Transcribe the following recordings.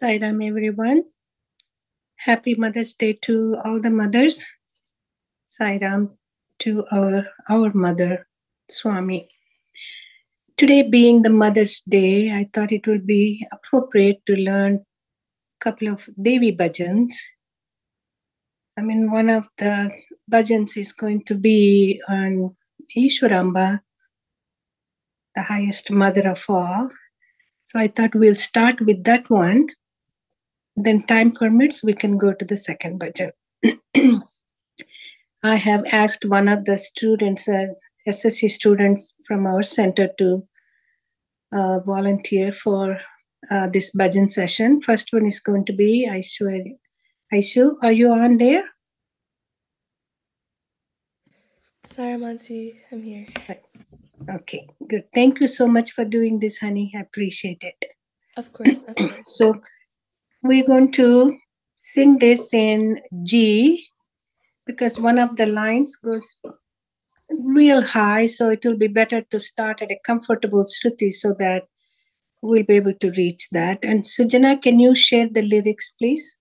Sairam, everyone. Happy Mother's Day to all the mothers. Sairam to our mother, Swami. Today being the Mother's Day, I thought it would be appropriate to learn a couple of Devi bhajans. One of the bhajans is going to be on Ishwaramba, the highest mother of all. So I thought we'll start with that one. Then time permits, we can go to the second bhajan. I have asked one of the students, SSC students from our center to volunteer for this bhajan session. First one is going to be Aishu. Aishu, are you on there? Sorry, Mansi, I'm here. Okay, good. Thank you so much for doing this, honey. I appreciate it. Of course. So we're going to sing this in G because one of the lines goes real high, so it will be better to start at a comfortable shruti so that we'll be able to reach that. And Sujana, can you share the lyrics, please?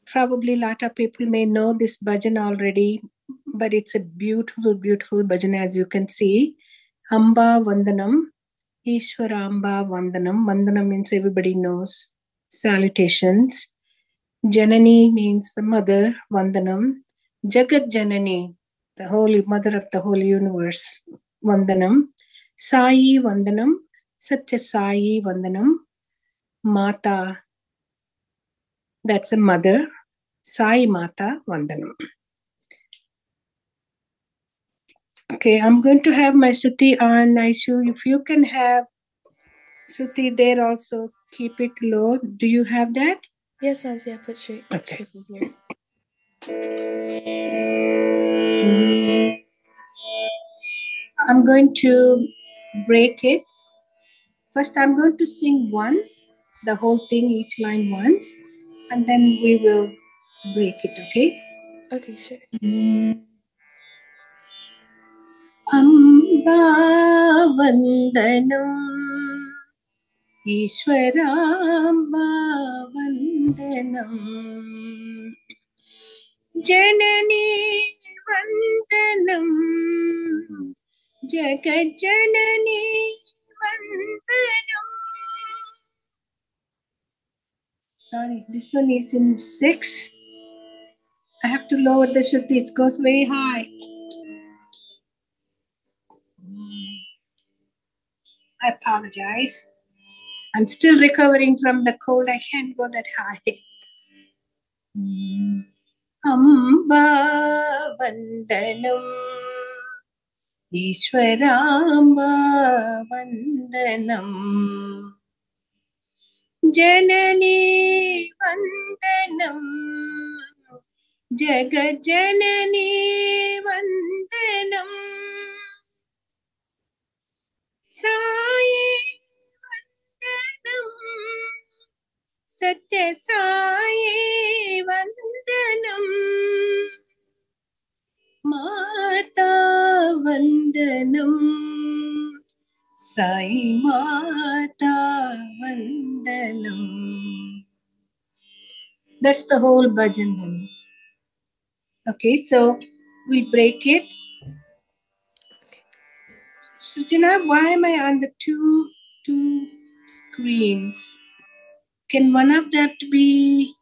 Probably a lot of people may know this bhajan already, but it's a beautiful, beautiful bhajan, as you can see. Amba Vandanam, Ishwaramba Vandanam. Vandanam means everybody knows. Salutations. Janani means the mother, Vandanam. Jagat Janani, the holy mother of the whole universe, Vandanam. Sai Vandanam, Satya Sai Vandanam. Mata, that's a mother. Sai Mata Vandanam. Okay, I'm going to have my Shruti on. Aishu, if you can have Shruti there also, keep it low. Do you have that? Yes, Mansi, I put straight. Okay. Here. I'm going to break it. First, I'm going to sing once, the whole thing, each line once, and then we will break it, okay? Okay, sure. Amba Vandanam, Ishwaramba Vandanam, Janani Vandanam, Jagat Janani Vandanam. Sorry, this one is in 6. I have to lower the Shruti, it goes very high. I apologize. I'm still recovering from the cold. I can't go that high. Amba Vandanam, Ishwaramba Vandanam, Janani Vandanam, Jagat Janani Vandanam, Sai Vandanam, Satya Sai Vandanam, Mata Vandanam, Sai Mata Vandanam. That's the whole bhajan, honey. Okay, so we break it. Sujana, why am I on the two screens? Can one of them be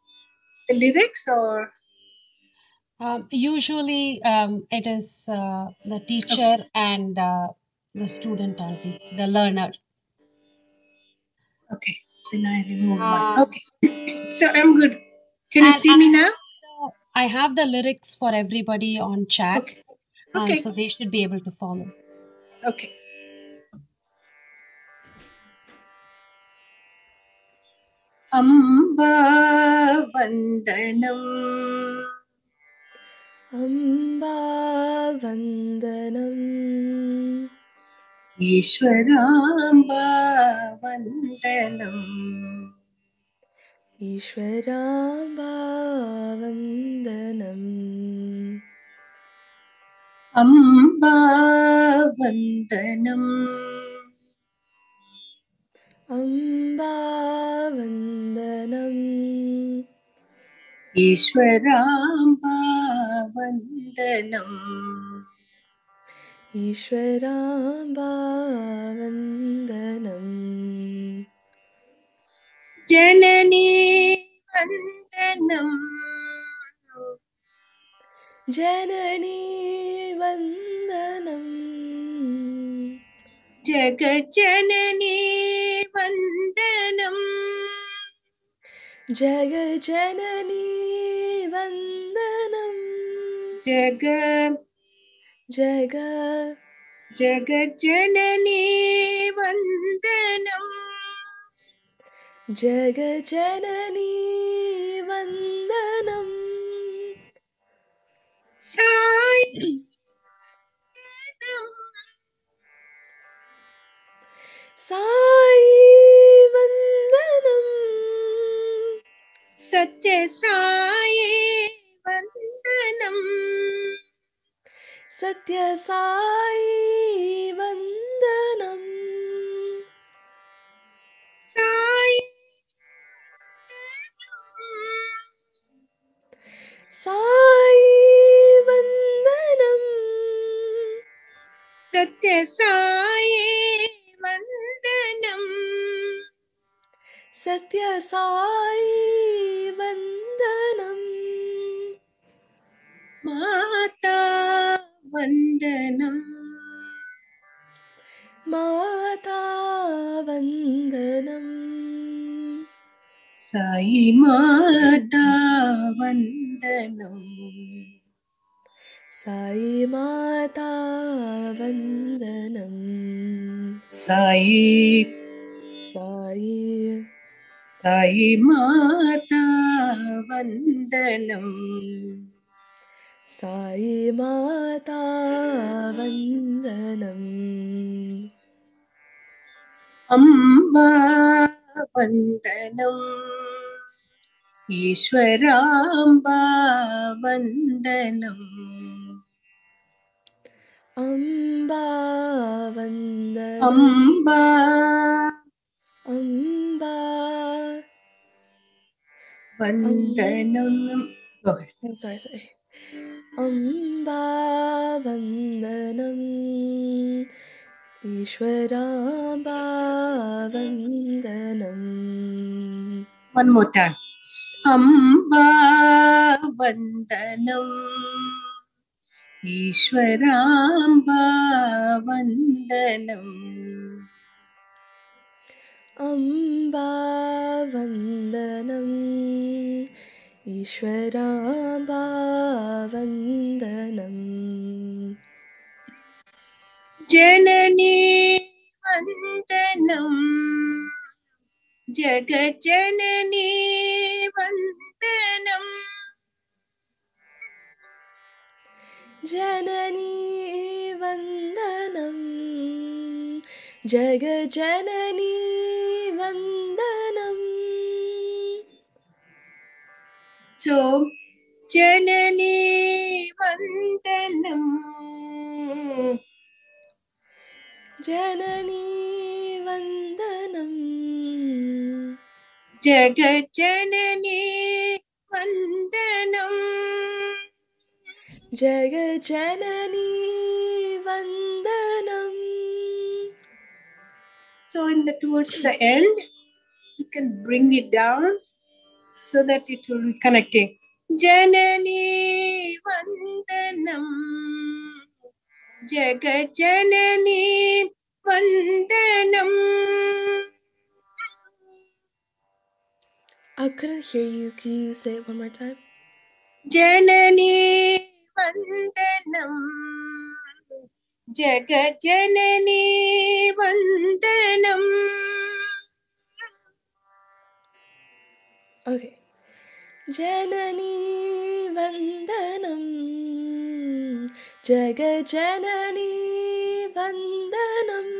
the lyrics or? Usually, it is the teacher and the student, the learner. Okay, then I remove mine. Okay, so I'm good. Can you see me now? I have the lyrics for everybody on chat. Okay. So they should be able to follow. Okay. Amba Vandanam, Amba Vandanam, Ishwaramba Vandanam, Ishwaramba Vandanam, Amba Vandanam, Amba वन्दनम् ईश्वराम्बा वन्दनम् ईश्वराम्बा वन्दनम् Janani वन्दनम् Janani वन्दनम् जगज्जननी वन्दनम् जगज्जननी वन्दनम् जगज्जननी वन्दनम् जगज्जननी वन्दनम् Sai Sai वन्दनम् Satya Sai वन्दनम् Satya Sai वन्दनम् Sai Sai वन्दनम् Satya Sai वन्दनम् Satya Sai वन्दनम् Mata वन्दनम् Mata वन्दनम् Sai Mata वन्दनम् Sai Mata वन्दनम् Sai Sai Mata वन्दनम् Sai Mata वन्दनम् Amba वन्दनम् ईश्वराम्बा वन्दनम् Amba वन्दनम् Amba Amba वन्दनम् Go ahead. I'm sorry. Amba वन्दनम् ईश्वराम्बा वन्दनम् One more time. Amba वन्दनम् ईश्वराम्बा वन्दनम् Amba वन्दनम् ईश्वराम्बा वन्दनम् Janani वन्दनम् जगज्जननी वन्दनम् Janani वन्दनम् जगज्जननी वन्दनम् So Janani वन्दनम् Janani वन्दनम् जगज्जननी वन्दनम् जगज्जननी वन्दनम् So towards the end, you can bring it down so that it will be connecting. Janani Vandanam Jagajanani Vandanam. I couldn't hear you. Can you say it one more time? Janani Vandanam Jagajanani Vandanam. Okay. Janani वन्दनम् जगज्जननी वन्दनम्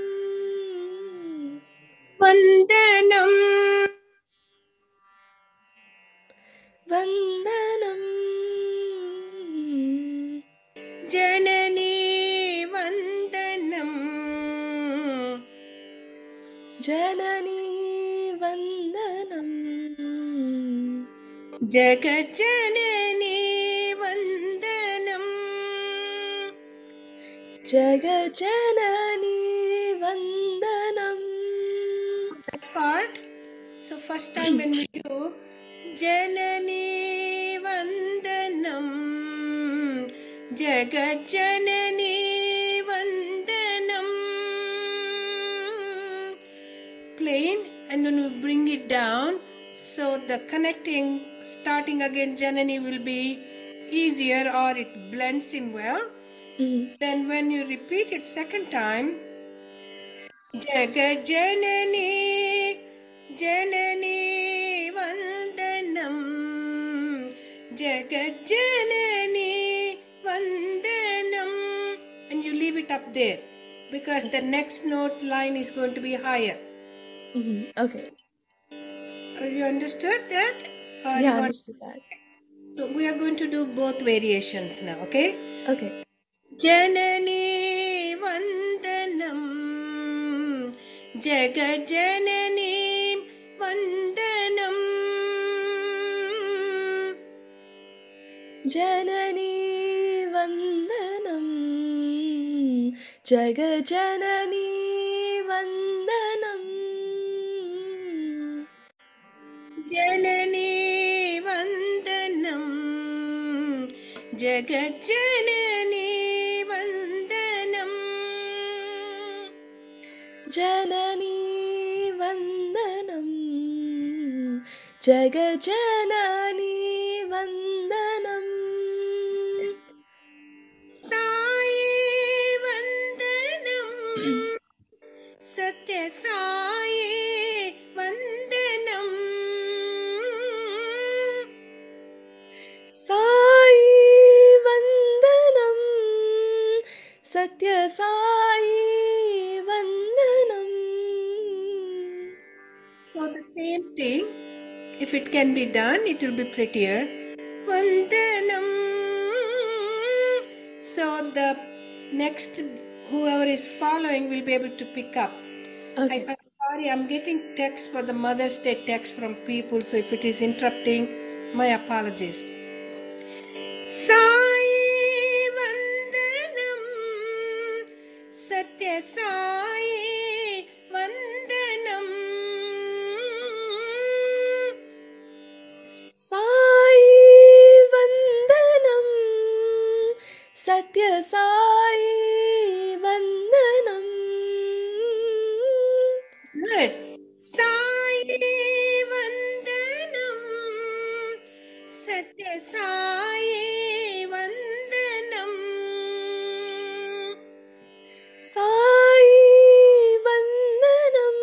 वन्दनम् वन्दनम् Janani वन्दनम् Janani वन्दनं जगज्जननी वन्दनं जगज्जननी वन्दनं. that part. So first time when we do Janani Vandanam, Jagat-Janani Vandanam, plain, and then we bring it down. So the connecting, starting again, Janani will be easier or it blends in well. Then when you repeat it second time, Jagat-Janani, Janani Vandanam, Jagat-Janani Vandanam, and you leave it up there because the next note line is going to be higher. Okay. You understood that? Or Yeah, you I want- understood that. So we are going to do both variations now, okay? Okay. Janani Vandanam, Jagat-Janani Vandanam, Janani वन्दनं जगज्जननी वन्दनं Janani Vandanam, Jagat-Janani Vandanam, Janani वन्दनं जगज्जननी वन्दनं Sai Vandanam, Satya Sai Vandanam, Sai वन्दनं Satya Sai वन्दनं. So the same thing, if it can be done, it will be prettier. Vandanam. So the next, whoever is following will be able to pick up. Okay. I'm sorry, I'm getting text for the Mother's Day text from people, so if it is interrupting, my apologies. Sai Vandanam, Satya Sai Vandanam, Sai वन्दनं Satya Sai वन्दनं Good. Sai Vandanam, Satya Sai Vandanam, Sai वन्दनं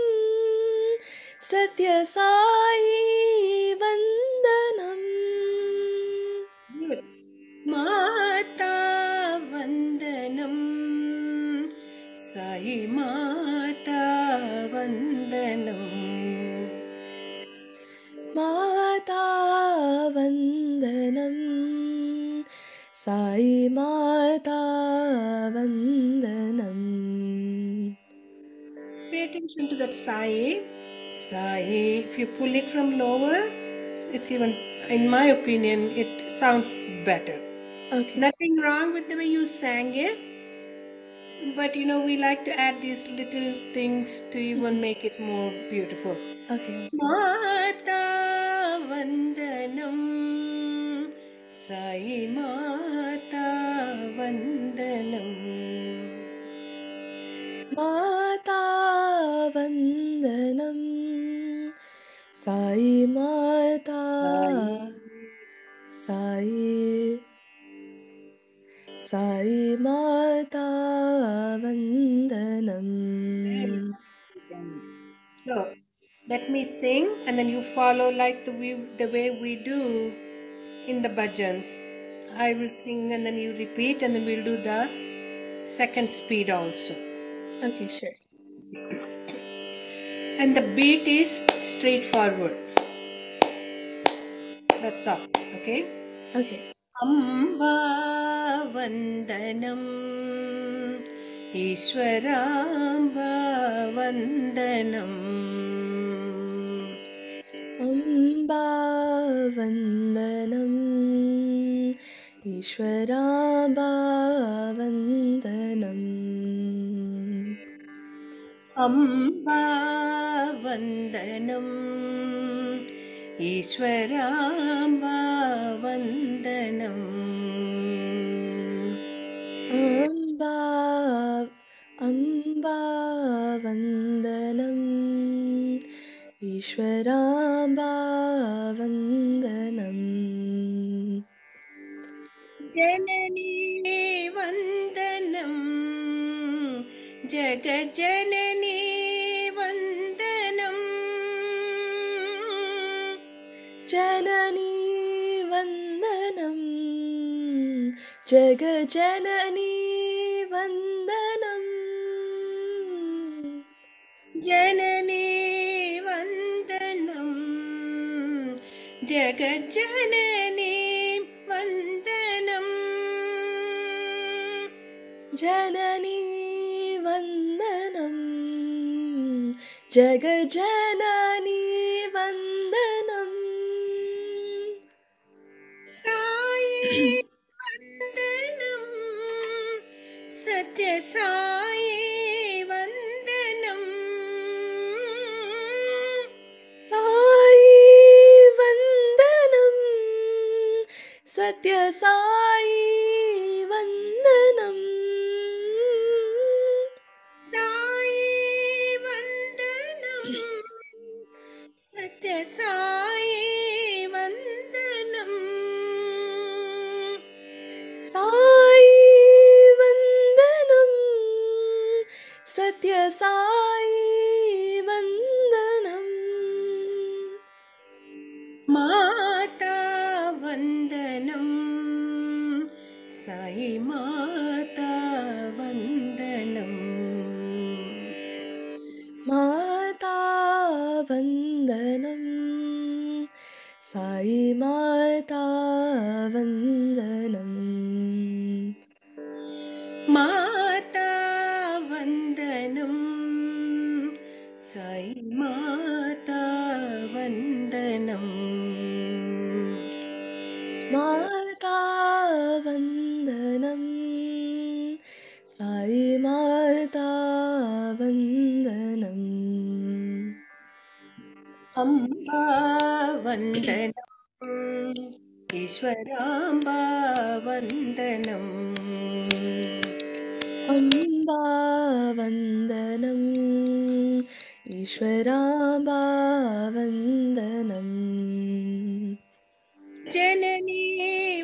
Satya Sai वन्दनं Good. Mata Vandanam, Sai Mata Vandanam, Mata वन्दनं Sai Mata वन्दनं. Pay attention to that Sai. Sai, if you pull it from lower, it's even, in my opinion, it sounds better. Okay. Nothing wrong with the way you sang it, but we like to add these little things to even make it more beautiful. Okay. Mata Vandanam, Sai Mata Vandanam, Mata वन्दनं Sai Mata Sai Mata वन्दनं. So let me sing, and then you follow like the way we do in the bhajans. I will sing, and then you repeat, and then we'll do the second speed also. Okay, sure. And the beat is straightforward. That's all. Okay. Okay. Amba Vandanam, Ishwaramba Vandanam, वन्दनम् ईश्वराम्बा वन्दनम् Amba वन्दनम् ईश्वराम्बा वन्दनम् Amba वन्दनम् ईश्वराम्बा वन्दनम् Janani वन्दनम् जगज्जननी वन्दनम् Janani वन्दनम् जगज्जननी वन्दनम् Janani वन्दनम् जगज्जननी वन्दनम् Janani वन्दनम् जगज्जननी वन्दनम् Sai वन्दनम् Sathya Sai वन्दनम् Sai वन्दनम् Sathya Sai वन्दनम् Sai वन्दनम् Sathya Sai वन्दनम् Sai वन्दनम् Sathya Sai वन्दनम् Mata वन्दनम् Sai Mata वन्दनम् Mata वन्दनम् Sai Mata वन्दनम् Mata वन्दनम् Sai Mata वन्दनम् Mata वन्दनम् Sai Mata वन्दनम् Amba वन्दनम् ईश्वराम्बा वन्दनम् Amba वन्दनम् ईश्वराम्बा वन्दनम् Janani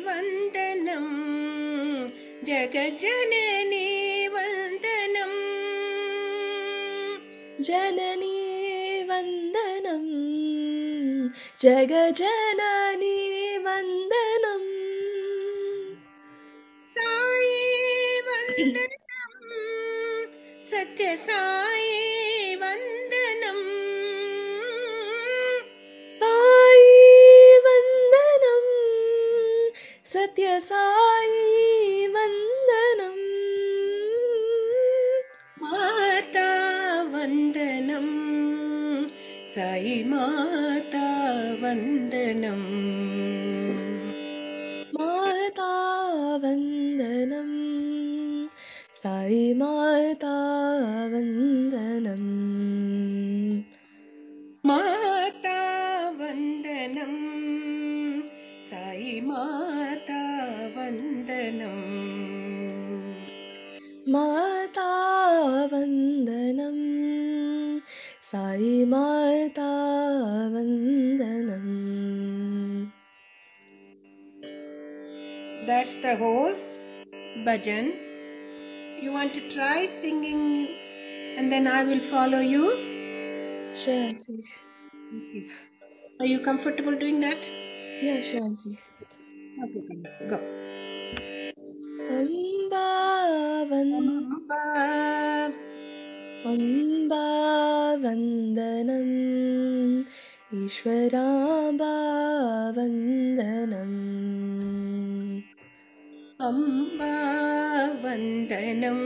वन्दनम् जगज्जननी वन्दनम् Janani वन्दनम् जगज्जननी वन्दनम् Sai वन्दनम् Sathya Sai वन्दनम् Sai वन्दनम् Sathya Sai वन्दनम् Mata वन्दनम् Sai Mata वन्दनम् Mata वन्दनम् Sai Mata वन्दनम् Mata वन्दनम् Sai Mata वन्दनम् Mata वन्दनम् Sai Mata वन्दनम् That's the whole bhajan. You want to try singing and then I will follow you? Sure, auntie. Are you comfortable doing that? Yeah, sure, auntie. Okay, go. Amba Amba Amba Vandanam Ishwaramba Vandanam Amba Vandanam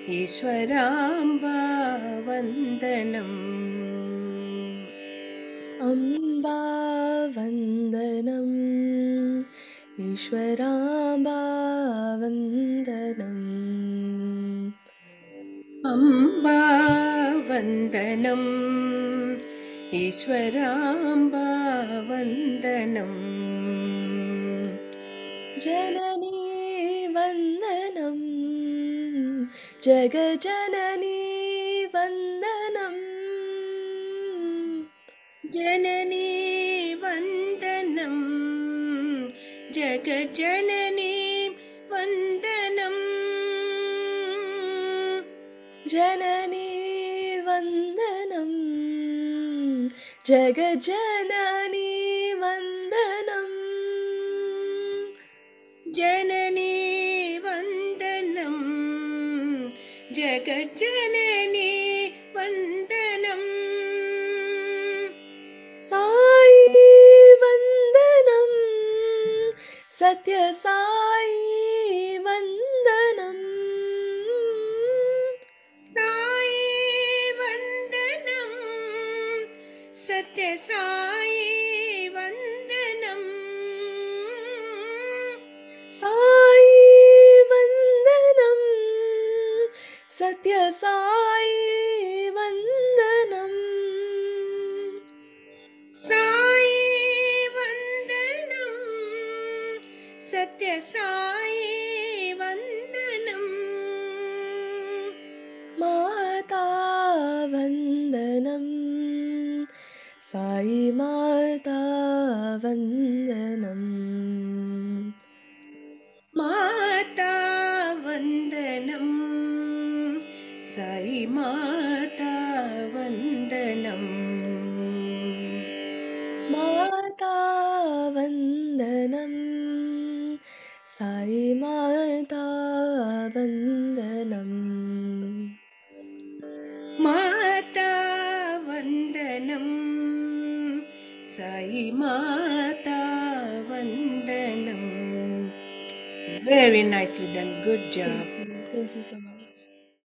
Ishwaramba Vandanam Amba वन्दनम् ईश्वराम्बा वन्दनम् Amba वन्दनम् ईश्वराम्बा वन्दनम् Janani वन्दनं जगजननी वन्दनम् Janani वन्दनं जगजननी वन्दनम् Janani वन्दनं जगजननी वन्दनम् Janani वन्दनं जगज्जननी वन्दनम् Sai वन्दनं Sathya Sai वन्दनम् Sai वन्दनं Sathya Sai वन्दनम् Sai वन्दनं Sathya Sai वन्दनम् Sai वन्दनं Sathya Sai वन्दनम् Mata वन्दनं Sai Mata वन्दनम् Mata वन्दनं Sai Mata वन्दनम् Mata वन्दनं Sai Mata वन्दनम् Mata वन्दनं Sai Mata वन्दनम्. Very nicely done. Good job. Thank you so much.